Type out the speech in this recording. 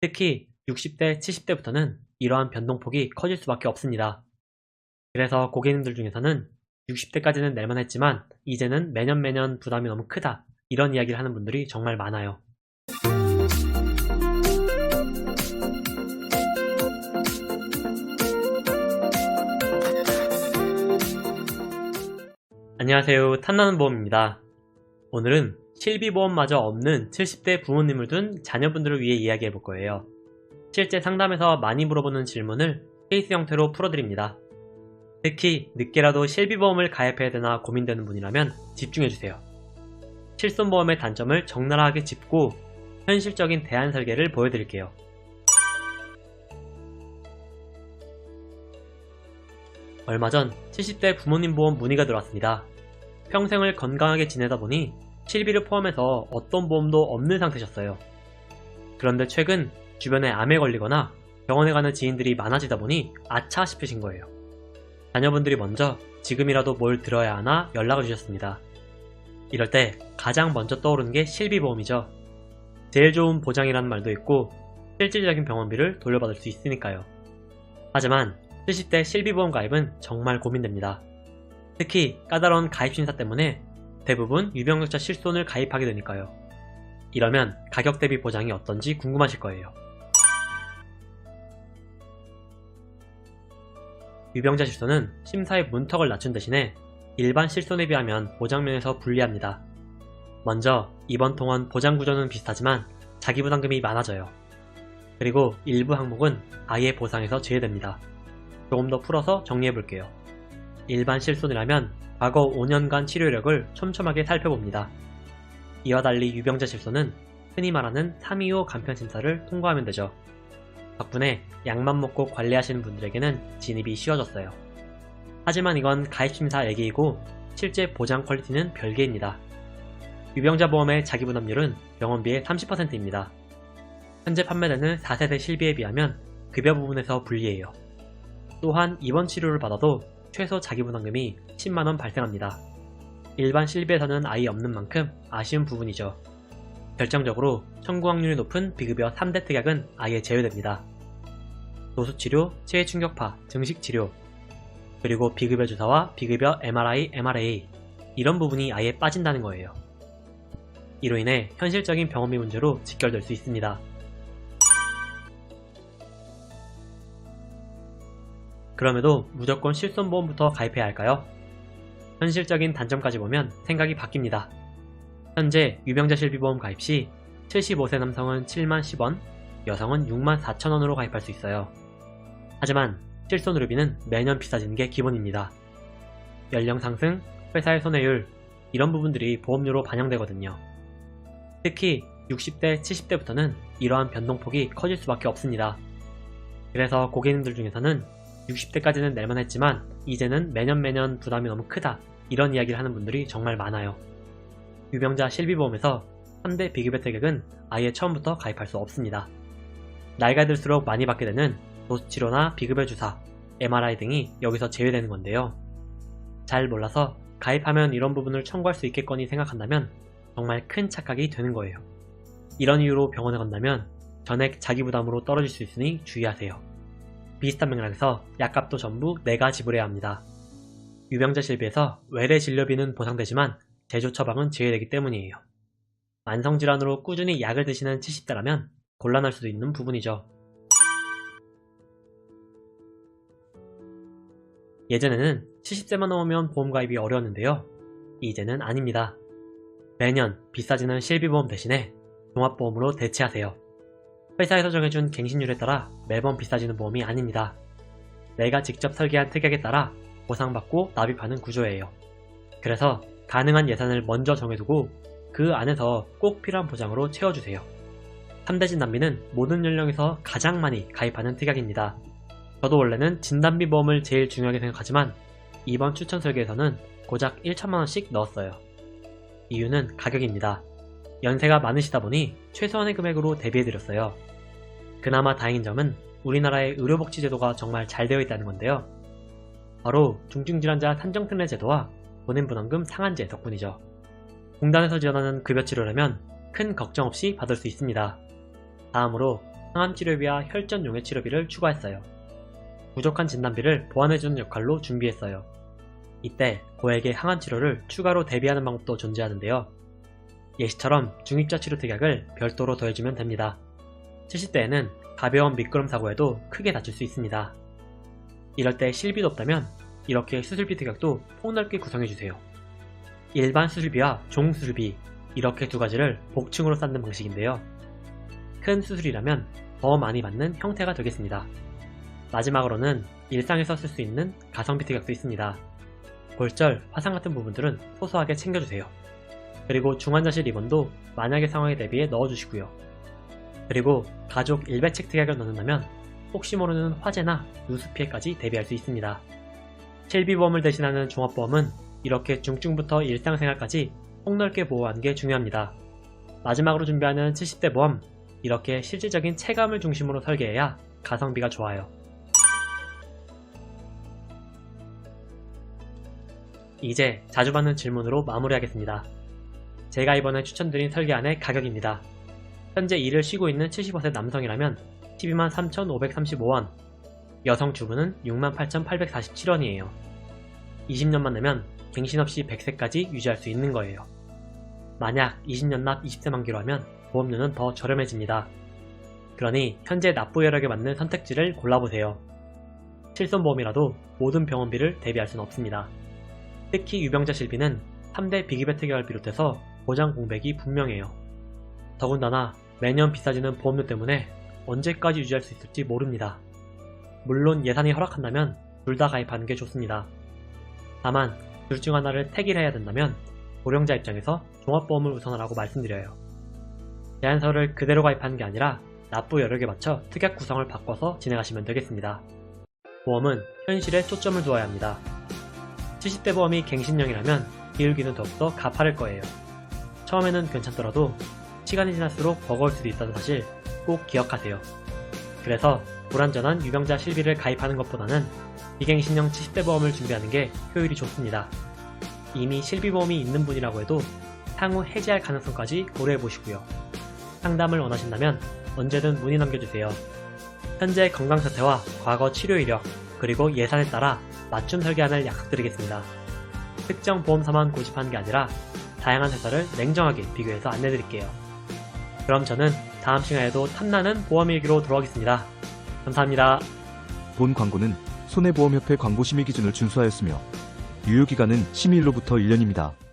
특히 60대, 70대부터는 이러한 변동폭이 커질 수밖에 없습니다. 그래서 고객님들 중에서는 60대까지는 낼만했지만 이제는 매년 부담이 너무 크다, 이런 이야기를 하는 분들이 정말 많아요. 안녕하세요, 탐나는 보험입니다. 오늘은 실비보험마저 없는 70대 부모님을 둔 자녀분들을 위해 이야기해 볼 거예요. 실제 상담에서 많이 물어보는 질문을 케이스 형태로 풀어드립니다. 특히 늦게라도 실비보험을 가입해야 되나 고민되는 분이라면 집중해주세요. 실손보험의 단점을 적나라하게 짚고 현실적인 대안 설계를 보여드릴게요. 얼마 전 70대 부모님 보험 문의가 들어왔습니다. 평생을 건강하게 지내다 보니 실비를 포함해서 어떤 보험도 없는 상태셨어요. 그런데 최근 주변에 암에 걸리거나 병원에 가는 지인들이 많아지다 보니 아차 싶으신 거예요. 자녀분들이 먼저 지금이라도 뭘 들어야 하나 연락을 주셨습니다. 이럴 때 가장 먼저 떠오르는 게 실비보험이죠. 제일 좋은 보장이라는 말도 있고 실질적인 병원비를 돌려받을 수 있으니까요. 하지만 70대 실비보험 가입은 정말 고민됩니다. 특히 까다로운 가입심사 때문에 대부분 유병력자 실손을 가입하게 되니까요. 이러면 가격 대비 보장이 어떤지 궁금하실 거예요. 유병자 실손은 심사의 문턱을 낮춘 대신에 일반 실손에 비하면 보장면에서 불리합니다. 먼저 이번 통원 보장 구조는 비슷하지만 자기부담금이 많아져요. 그리고 일부 항목은 아예 보상에서 제외됩니다. 조금 더 풀어서 정리해 볼게요. 일반 실손이라면 과거 5년간 치료력을 촘촘하게 살펴봅니다. 이와 달리 유병자 실손은 흔히 말하는 325 간편심사를 통과하면 되죠. 덕분에 약만 먹고 관리하시는 분들에게는 진입이 쉬워졌어요. 하지만 이건 가입심사 얘기이고 실제 보장 퀄리티는 별개입니다. 유병자 보험의 자기부담률은 병원비의 30%입니다. 현재 판매되는 4세대 실비에 비하면 급여 부분에서 불리해요. 또한 입원 치료를 받아도 최소 자기부담금이 10만원 발생합니다. 일반 실비에서는 아예 없는 만큼 아쉬운 부분이죠. 결정적으로 청구 확률이 높은 비급여 3대 특약은 아예 제외됩니다. 노수치료, 체해충격파, 증식치료, 그리고 비급여 주사와 비급여 MRI, MRA 이런 부분이 아예 빠진다는 거예요. 이로 인해 현실적인 병원비 문제로 직결될 수 있습니다. 그럼에도 무조건 실손보험부터 가입해야 할까요? 현실적인 단점까지 보면 생각이 바뀝니다. 현재 유병자 실비보험 가입 시 75세 남성은 7만 10원, 여성은 6만 4천원으로 가입할 수 있어요. 하지만 실손 의료비는 매년 비싸지는 게 기본입니다. 연령 상승, 회사의 손해율 이런 부분들이 보험료로 반영되거든요. 특히 60대, 70대부터는 이러한 변동폭이 커질 수밖에 없습니다. 그래서 고객님들 중에서는 60대까지는 낼만했지만 이제는 매년 부담이 너무 크다, 이런 이야기를 하는 분들이 정말 많아요. 유병자 실비보험에서 3대 비급여 특약은 아예 처음부터 가입할 수 없습니다. 나이가 들수록 많이 받게 되는 노수치료나 비급여 주사, MRI 등이 여기서 제외되는 건데요. 잘 몰라서 가입하면 이런 부분을 청구할 수 있겠거니 생각한다면 정말 큰 착각이 되는 거예요. 이런 이유로 병원에 간다면 전액 자기부담으로 떨어질 수 있으니 주의하세요. 비슷한 맥락에서 약값도 전부 내가 지불해야 합니다. 유병자 실비에서 외래 진료비는 보상되지만 제조 처방은 제외되기 때문이에요. 만성질환으로 꾸준히 약을 드시는 70대라면 곤란할 수도 있는 부분이죠. 예전에는 70세만 넘으면 보험 가입이 어려웠는데요. 이제는 아닙니다. 매년 비싸지는 실비보험 대신에 종합보험으로 대체하세요. 회사에서 정해준 갱신율에 따라 매번 비싸지는 보험이 아닙니다. 내가 직접 설계한 특약에 따라 보상받고 납입하는 구조예요. 그래서 가능한 예산을 먼저 정해두고 그 안에서 꼭 필요한 보장으로 채워주세요. 3대 진단비는 모든 연령에서 가장 많이 가입하는 특약입니다. 저도 원래는 진단비 보험을 제일 중요하게 생각하지만 이번 추천 설계에서는 고작 1천만원씩 넣었어요. 이유는 가격입니다. 연세가 많으시다 보니 최소한의 금액으로 대비해드렸어요. 그나마 다행인 점은 우리나라의 의료복지제도가 정말 잘 되어 있다는 건데요. 바로 중증질환자 산정특례 제도와 본인부담금 상한제 덕분이죠. 공단에서 지원하는 급여치료라면 큰 걱정 없이 받을 수 있습니다. 다음으로 항암 치료비와 혈전용해 치료비를 추가했어요. 부족한 진단비를 보완해주는 역할로 준비했어요. 이때 고액의 항암 치료를 추가로 대비하는 방법도 존재하는데요. 예시처럼 중입자 치료 특약을 별도로 더해주면 됩니다. 70대에는 가벼운 미끄럼 사고에도 크게 다칠 수 있습니다. 이럴 때 실비도 없다면 이렇게 수술비 특약도 폭넓게 구성해주세요. 일반 수술비와 종수술비 이렇게 두 가지를 복층으로 쌓는 방식인데요. 큰 수술이라면 더 많이 받는 형태가 되겠습니다. 마지막으로는 일상에서 쓸 수 있는 가성비 특약도 있습니다. 골절, 화상 같은 부분들은 소소하게 챙겨주세요. 그리고 중환자실 입원도 만약의 상황에 대비해 넣어주시고요. 그리고 가족 일배책 특약을 넣는다면 혹시 모르는 화재나 누수 피해까지 대비할 수 있습니다. 실비보험을 대신하는 종합보험은 이렇게 중증부터 일상생활까지 폭넓게 보호하는 게 중요합니다. 마지막으로 준비하는 70대 보험, 이렇게 실질적인 체감을 중심으로 설계해야 가성비가 좋아요. 이제 자주 받는 질문으로 마무리하겠습니다. 제가 이번에 추천드린 설계안의 가격입니다. 현재 일을 쉬고 있는 75세 남성이라면 123,535원, 여성 주부는 68,847원이에요. 20년만 내면 갱신 없이 100세까지 유지할 수 있는 거예요. 만약 20년 납 20세 만기로 하면 보험료는 더 저렴해집니다. 그러니 현재 납부 여력에 맞는 선택지를 골라보세요. 실손보험이라도 모든 병원비를 대비할 수는 없습니다. 특히 유병자 실비는 3대 비급여 특약을 비롯해서 보장 공백이 분명해요. 더군다나 매년 비싸지는 보험료 때문에 언제까지 유지할 수 있을지 모릅니다. 물론 예산이 허락한다면 둘 다 가입하는 게 좋습니다. 다만 둘 중 하나를 택일해야 된다면 고령자 입장에서 종합보험을 우선하라고 말씀드려요. 제안서를 그대로 가입하는 게 아니라 납부 여력에 맞춰 특약 구성을 바꿔서 진행하시면 되겠습니다. 보험은 현실에 초점을 두어야 합니다. 70대 보험이 갱신형이라면 기울기는 더욱더 가파를 거예요. 처음에는 괜찮더라도 시간이 지날수록 버거울 수도 있다는 사실 꼭 기억하세요. 그래서 불완전한 유병자 실비를 가입하는 것보다는 비갱신형 70대 보험을 준비하는 게 효율이 좋습니다. 이미 실비보험이 있는 분이라고 해도 향후 해지할 가능성까지 고려해보시고요. 상담을 원하신다면 언제든 문의 남겨주세요. 현재 건강 상태와 과거 치료 이력, 그리고 예산에 따라 맞춤 설계안을 약속드리겠습니다. 특정 보험사만 고집하는 게 아니라 다양한 회사를 냉정하게 비교해서 안내드릴게요. 그럼 저는 다음 시간에도 탐나는 보험일기로 돌아오겠습니다. 감사합니다. 본 광고는 손해보험협회 광고심의 기준을 준수하였으며 유효기간은 심의일로부터 1년입니다.